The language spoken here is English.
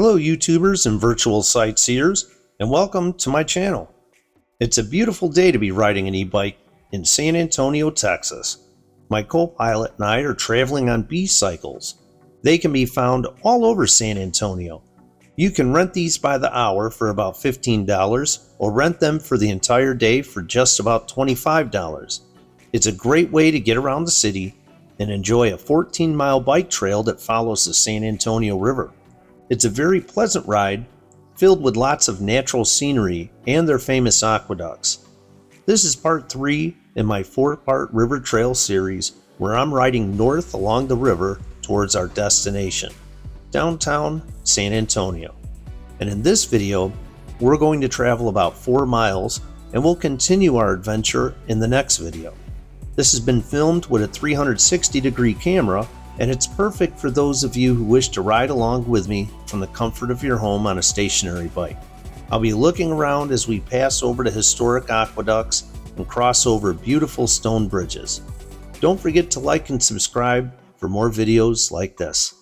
Hello YouTubers and virtual sightseers, and welcome to my channel. It's a beautiful day to be riding an e-bike in San Antonio, Texas. My co-pilot and I are traveling on Bcycles. They can be found all over San Antonio. You can rent these by the hour for about $15 or rent them for the entire day for just about $25. It's a great way to get around the city and enjoy a 14-mile bike trail that follows the San Antonio River. It's a very pleasant ride, filled with lots of natural scenery and their famous aqueducts. This is part 3 in my 4-part river trail series where I'm riding north along the river towards our destination, downtown San Antonio. And in this video, we're going to travel about 4 miles and we'll continue our adventure in the next video. This has been filmed with a 360-degree camera, and it's perfect for those of you who wish to ride along with me from the comfort of your home on a stationary bike. I'll be looking around as we pass over the historic aqueducts and cross over beautiful stone bridges. Don't forget to like and subscribe for more videos like this.